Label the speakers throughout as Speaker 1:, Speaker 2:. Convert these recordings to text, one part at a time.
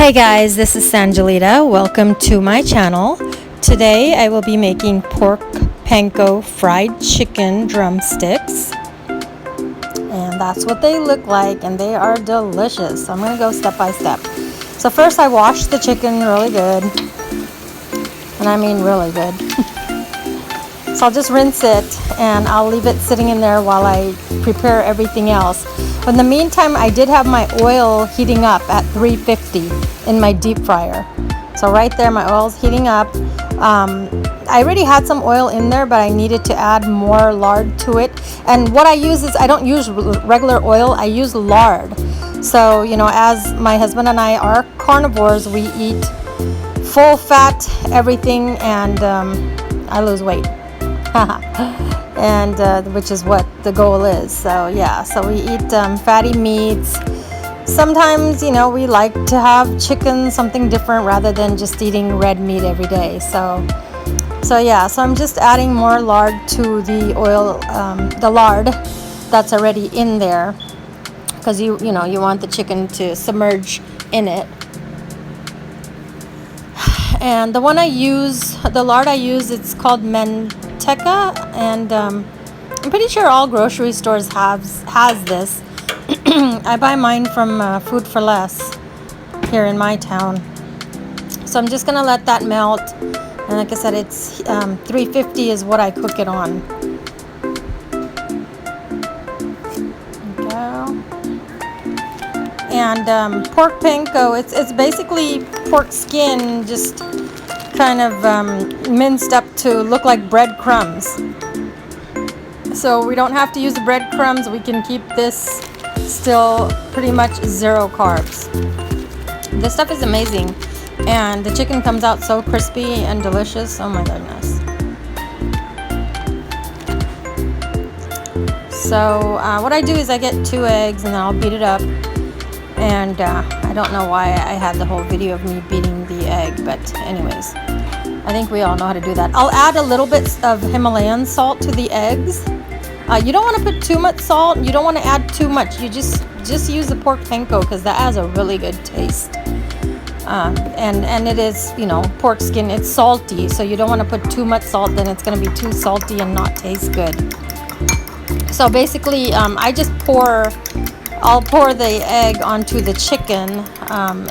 Speaker 1: Hey guys, this is Sanjaleeta. Welcome to my channel. Today I will be making pork panko fried chicken drumsticks. And that's what they look like, and they are delicious. So I'm going to go step by step. So first I wash the chicken really good. And I mean really good. So I'll just rinse it and I'll leave it sitting in there while I prepare everything else. In the meantime, I did have my oil heating up at 350 in my deep fryer. So right there, my oil's heating up. I already had some oil in there, but I needed to add more lard to it. And what I use is, I don't use regular oil, I use lard. So, you know, as my husband and I are carnivores, we eat full fat everything, and I lose weight. And which is what the goal is. So yeah, so we eat fatty meats. Sometimes, you know, we like to have chicken, something different, rather than just eating red meat every day. So yeah, so I'm just adding more lard to the oil, the lard that's already in there, because you know you want the chicken to submerge in it. And the one I use, the lard I use, it's called manteca, and I'm pretty sure all grocery stores has this. I buy mine from Food for Less here in my town. So I'm just gonna let that melt, and like I said, it's 350 is what I cook it on. There we go. And pork panko, it's basically pork skin, just kind of minced up to look like breadcrumbs. So we don't have to use the breadcrumbs. We can keep this still pretty much zero carbs. This stuff is amazing, and the chicken comes out so crispy and delicious. Oh my goodness. So what I do is I get 2 eggs and then I'll beat it up. And I don't know why I had the whole video of me beating the egg, but anyways, I think we all know how to do that. I'll add a little bit of Himalayan salt to the eggs. You don't want to put too much salt. You don't want to add too much. You just use the pork panko, because that has a really good taste. And it is, you know, pork skin. It's salty, so you don't want to put too much salt. Then it's going to be too salty and not taste good. So basically, I'll pour the egg onto the chicken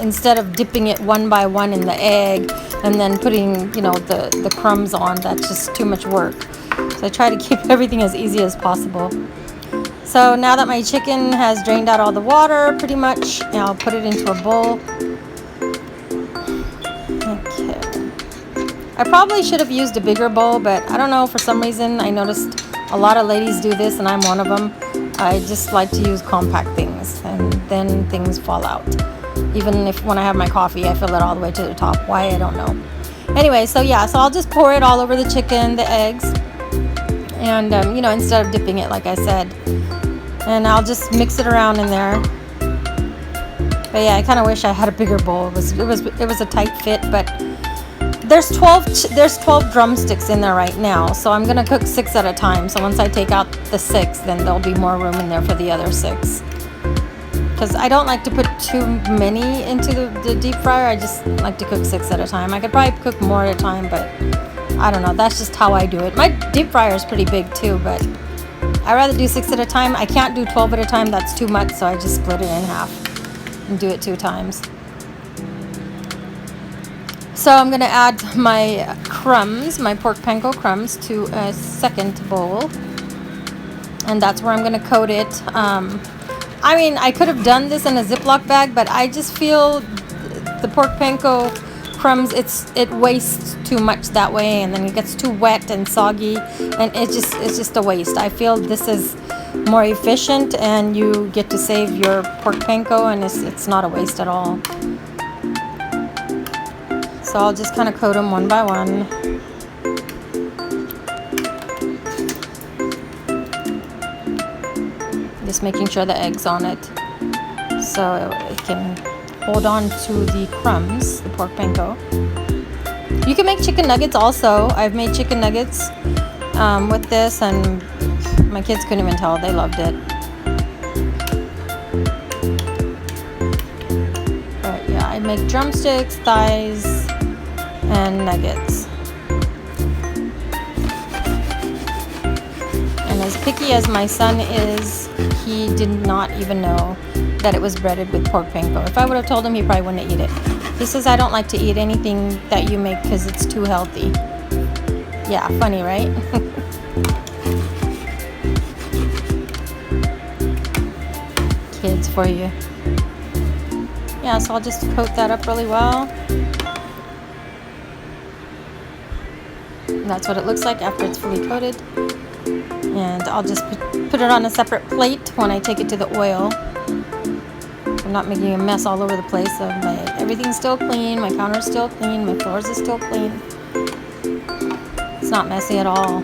Speaker 1: instead of dipping it one by one in the egg and then putting, you know, the crumbs on. That's just too much work. So I try to keep everything as easy as possible. So now that my chicken has drained out all the water pretty much, I'll put it into a bowl. Okay. I probably should have used a bigger bowl, but I don't know, for some reason I noticed a lot of ladies do this, and I'm one of them. I just like to use compact things, and then things fall out. Even if when I have my coffee, I fill it all the way to the top. Why, I don't know. Anyway, so yeah, so I'll just pour it all over the chicken, the eggs, and you know, instead of dipping it, like I said. And I'll just mix it around in there. But yeah, I kind of wish I had a bigger bowl. It was a tight fit, but there's 12 drumsticks in there right now, so I'm gonna cook 6 at a time. So once I take out the 6th, then there'll be more room in there for the other 6. Because I don't like to put too many into the deep fryer. I just like to cook 6 at a time. I could probably cook more at a time, but I don't know. That's just how I do it. My deep fryer is pretty big too, but I rather do 6 at a time. I can't do 12 at a time. That's too much, so I just split it in half and do it 2 times. So I'm going to add my crumbs, my pork panko crumbs, to a second bowl. And that's where I'm going to coat it. I mean, I could have done this in a Ziploc bag, but I just feel the pork panko crumbs, it wastes too much that way, and then it gets too wet and soggy, and it's just a waste. I feel this is more efficient, and you get to save your pork panko, and it's not a waste at all. So I'll just kind of coat them one by one. Just making sure the egg's on it, so it can hold on to the crumbs, the pork panko. You can make chicken nuggets also. I've made chicken nuggets with this, and my kids couldn't even tell. They loved it. But yeah, I make drumsticks, thighs, and nuggets. And as picky as my son is, he did not even know that it was breaded with pork panko. If I would have told him, he probably wouldn't eat it. He says, I don't like to eat anything that you make because it's too healthy. Yeah, funny, right? Kids for you. Yeah, so I'll just coat that up really well. And that's what it looks like after it's fully coated. And I'll just put it on a separate plate when I take it to the oil. I'm not making a mess all over the place. So everything's still clean. My counter's still clean. My floors are still clean. It's not messy at all.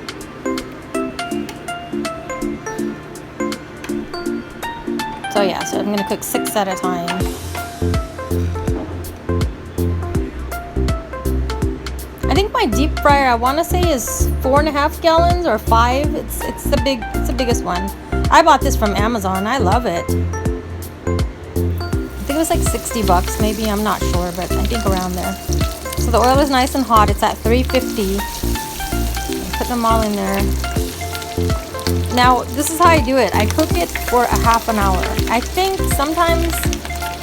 Speaker 1: So yeah, so I'm going to cook 6 at a time. I think my deep fryer, I want to say, is 4.5 gallons or 5. It's the biggest one. I bought this from Amazon. I love it. I think it was like $60 maybe. I'm not sure, but I think around there. So the oil is nice and hot. It's at 350. Put them all in there. Now, this is how I do it. I cook it for a half an hour. I think sometimes,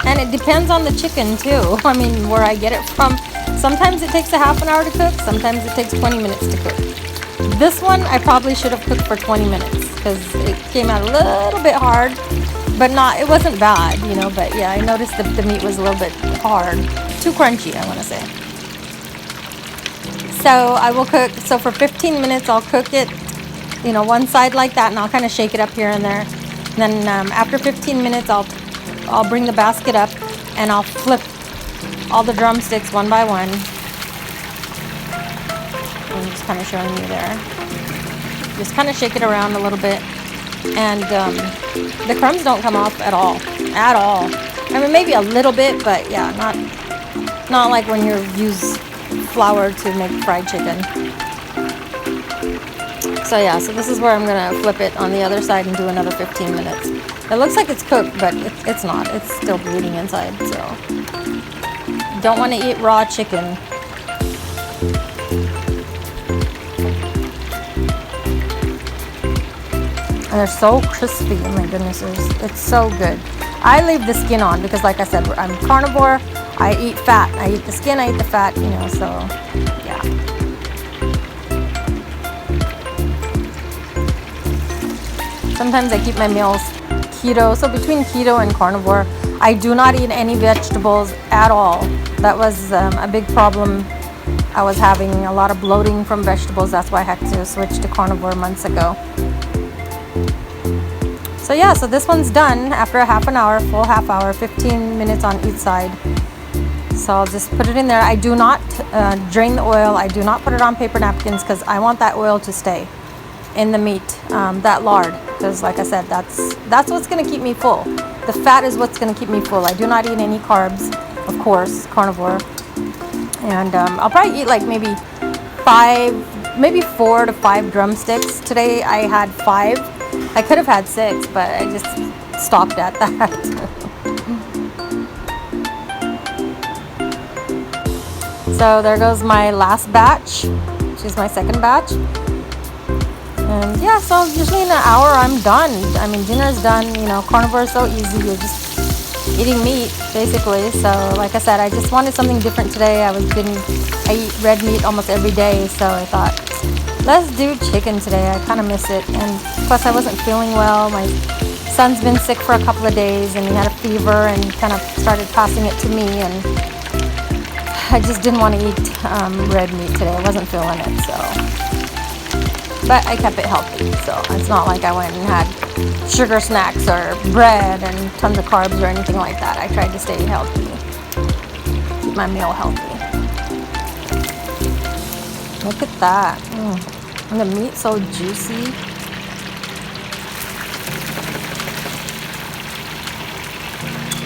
Speaker 1: and it depends on the chicken too. I mean, where I get it from. Sometimes it takes a half an hour to cook. Sometimes it takes 20 minutes to cook. This one, I probably should have cooked for 20 minutes because it came out a little bit hard, but it wasn't bad, you know. But yeah, I noticed that the meat was a little bit hard. Too crunchy, I want to say. So I will cook, so for 15 minutes, I'll cook it, you know, one side like that, and I'll kind of shake it up here and there. And then after 15 minutes, I'll bring the basket up and I'll flip all the drumsticks one by one. I'm just kind of showing you there. Just kind of shake it around a little bit, and the crumbs don't come off at all. At all. I mean, maybe a little bit, but yeah, not like when you use flour to make fried chicken. So yeah, so this is where I'm gonna flip it on the other side and do another 15 minutes. It looks like it's cooked, but it's not. It's still bleeding inside, so don't want to eat raw chicken. And they're so crispy. Oh my goodness, it's so good. I leave the skin on because, like I said, I'm carnivore. I eat fat. I eat the skin, I eat the fat, you know, so yeah. Sometimes I keep my meals keto. So between keto and carnivore, I do not eat any vegetables at all. That was a big problem. I was having a lot of bloating from vegetables. That's why I had to switch to carnivore months ago. So yeah, so this one's done after a half an hour, full half hour, 15 minutes on each side. So I'll just put it in there. I do not drain the oil. I do not put it on paper napkins because I want that oil to stay in the meat, that lard. Because like I said, that's what's going to keep me full. The fat is what's going to keep me full. I do not eat any carbs, of course, carnivore. And I'll probably eat like maybe 4 to 5 drumsticks. Today I had 5. I could have had 6, but I just stopped at that. So there goes my last batch, which is my second batch. And yeah, so usually in an hour I'm done. I mean, dinner's done. You know, carnivore is so easy. You're just eating meat, basically. So like I said, I just wanted something different today. I eat red meat almost every day, so I thought, let's do chicken today. I kind of miss it. And plus I wasn't feeling well. My son's been sick for a couple of days and he had a fever and kind of started passing it to me, and I just didn't want to eat red meat today. I wasn't feeling it, so. But I kept it healthy, so it's not like I went and had sugar snacks or bread and tons of carbs or anything like that. I tried to stay healthy, keep my meal healthy. Look at that. And the meat's so juicy.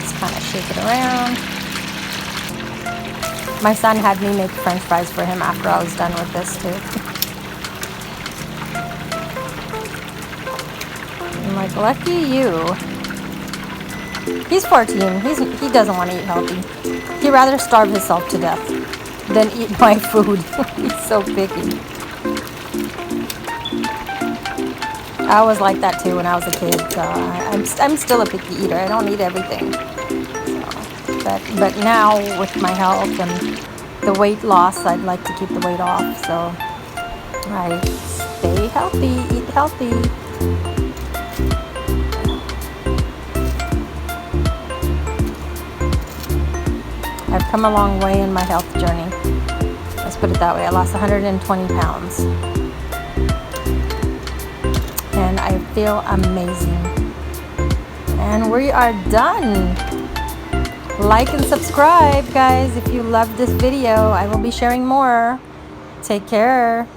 Speaker 1: Just kind of shake it around. My son had me make French fries for him after I was done with this too. I'm like, lucky you. He's 14. He doesn't want to eat healthy. He'd rather starve himself to death than eat my food. He's so picky. I was like that too when I was a kid. So I'm still a picky eater. I don't eat everything. So, but now with my health and the weight loss, I'd like to keep the weight off. So I stay healthy, eat healthy. I've come a long way in my health journey. Let's put it that way. I lost 120 pounds. And I feel amazing. And we are done. Like and subscribe, guys, if you love this video. I will be sharing more. Take care.